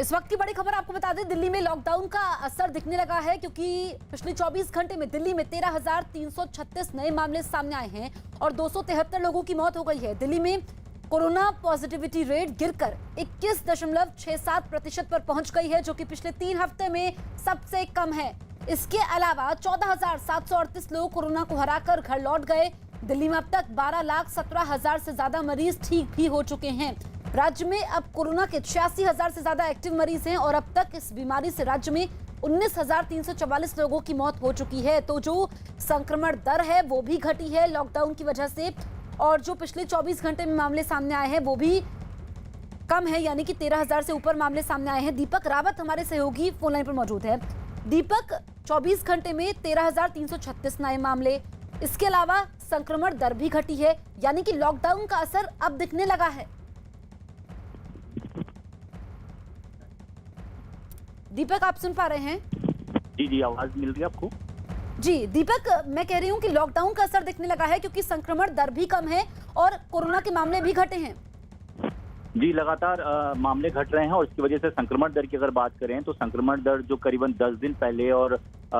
इस वक्त की बड़ी खबर आपको बता दें, दिल्ली में लॉकडाउन का असर दिखने लगा है क्योंकि पिछले 24 घंटे में दिल्ली में 13,336 नए मामले सामने आए हैं और 273 लोगों की मौत हो गई है। दिल्ली में कोरोना पॉजिटिविटी रेट गिरकर 21.67% पर पहुंच गई है, जो कि पिछले 3 हफ्ते में सबसे कम है। इसके अलावा 14,738 लोग कोरोना को हराकर घर लौट गए। दिल्ली में अब तक 12,17,000 से ज्यादा मरीज ठीक भी हो चुके हैं। राज्य में अब कोरोना के 86,000 से ज्यादा एक्टिव मरीज हैं और अब तक इस बीमारी से राज्य में 19,344 लोगों की मौत हो चुकी है। तो जो संक्रमण दर है वो भी घटी है लॉकडाउन की वजह से, और जो पिछले 24 घंटे में मामले सामने आए हैं वो भी कम है, यानी कि 13,000 से ऊपर मामले सामने आए हैं। दीपक रावत हमारे सहयोगी फोन लाइन पर मौजूद है। दीपक, 24 घंटे में 13,336 नए मामले, इसके अलावा संक्रमण दर भी घटी है, यानी कि लॉकडाउन का असर अब दिखने लगा है। दीपक, आप सुन पा रहे हैं? जी, आवाज मिल रही है आपको? जी दीपक, मैं कह रही हूँ कि लॉकडाउन का असर दिखने लगा है क्योंकि संक्रमण दर भी कम है और कोरोना के मामले भी घटे हैं। जी, लगातार मामले घट रहे हैं और इसकी वजह से संक्रमण दर की अगर बात करें तो संक्रमण दर जो करीबन 10 दिन पहले और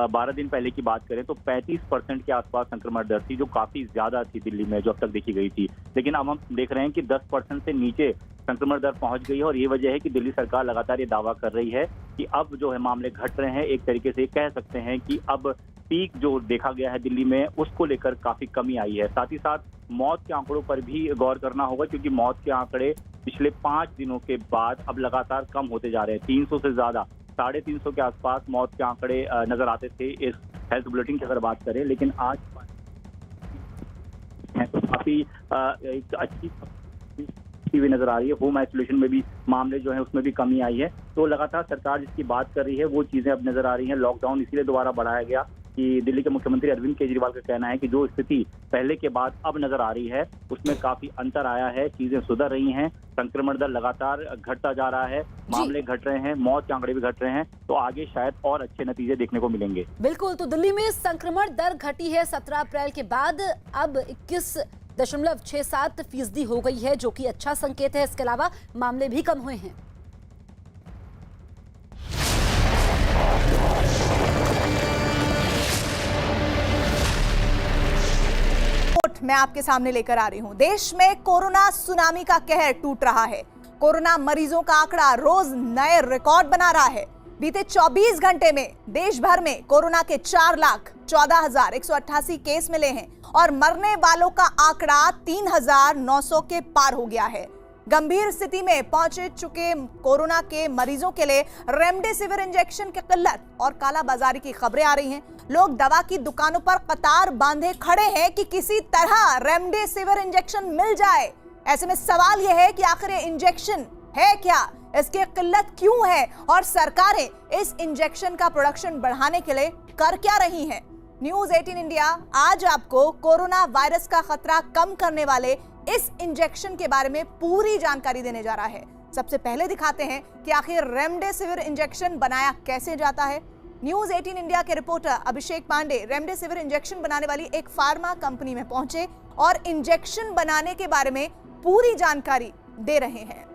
12 दिन पहले की बात करें तो 35% के आसपास संक्रमण दर थी, जो काफी ज्यादा थी दिल्ली में, जो अब तक देखी गई थी। लेकिन अब हम देख रहे हैं कि 10% से नीचे संक्रमण दर पहुंच गई है और ये वजह है कि दिल्ली सरकार लगातार ये दावा कर रही है कि अब जो है मामले घट रहे हैं। एक तरीके से कह सकते हैं कि अब पीक जो देखा गया है दिल्ली में उसको लेकर काफी कमी आई है। साथ ही साथ मौत के आंकड़ों पर भी गौर करना होगा, क्योंकि मौत के आंकड़े पिछले 5 दिनों के बाद अब लगातार कम होते जा रहे हैं। 300 से ज्यादा, 350 के आसपास मौत के आंकड़े नजर आते थे इस हेल्थ बुलेटिन की अगर बात करें, लेकिन आज तो काफी एक अच्छी हुई नजर आ रही है। होम आइसोलेशन में भी मामले जो है उसमें भी कमी आई है। तो लगातार सरकार जिसकी बात कर रही है वो चीजें अब नजर आ रही हैं। लॉकडाउन इसीलिए दोबारा बढ़ाया गया कि दिल्ली के मुख्यमंत्री अरविंद केजरीवाल का कहना है कि जो स्थिति पहले के बाद अब नजर आ रही है उसमें काफी अंतर आया है, चीजें सुधर रही हैं, संक्रमण दर लगातार घटता जा रहा है, मामले घट रहे हैं, मौत के आंकड़े भी घट रहे हैं। तो आगे शायद और अच्छे नतीजे देखने को मिलेंगे। बिल्कुल, तो दिल्ली में संक्रमण दर घटी है 17 अप्रैल के बाद, अब 21.67% हो गई है, जो कि अच्छा संकेत है। इसके अलावा मामले भी कम हुए हैं। मैं आपके सामने लेकर आ रही हूं। देश में कोरोना सुनामी का कहर टूट रहा है। कोरोना मरीजों का आंकड़ा रोज नए रिकॉर्ड बना रहा है। बीते 24 घंटे में देश भर में कोरोना के 4,14,188 केस मिले हैं और मरने वालों का आंकड़ा 3,900 के पार हो गया है। गंभीर स्थिति में पहुंच चुके कोरोना के मरीजों के लिए रेमडेसिविर इंजेक्शन की किल्लत और कालाबाजारी की खबरें आ रही हैं। लोग दवा की दुकानों पर कतार बांधे खड़े हैं कि किसी तरह रेमडेसिविर इंजेक्शन मिल जाए। ऐसे में सवाल यह है कि आखिर ये इंजेक्शन है क्या, इसकी किल्लत क्यों है और सरकारें इस इंजेक्शन का प्रोडक्शन बढ़ाने के लिए कर क्या रही हैं? न्यूज 18 इंडिया आज आपको कोरोना वायरस का खतरा कम करने वाले इस इंजेक्शन के बारे में पूरी जानकारी देने जा रहा है। सबसे पहले दिखाते हैं कि आखिर रेमडेसिविर इंजेक्शन बनाया कैसे जाता है। न्यूज 18 इंडिया के रिपोर्टर अभिषेक पांडे रेमडेसिविर इंजेक्शन बनाने वाली एक फार्मा कंपनी में पहुंचे और इंजेक्शन बनाने के बारे में पूरी जानकारी दे रहे हैं।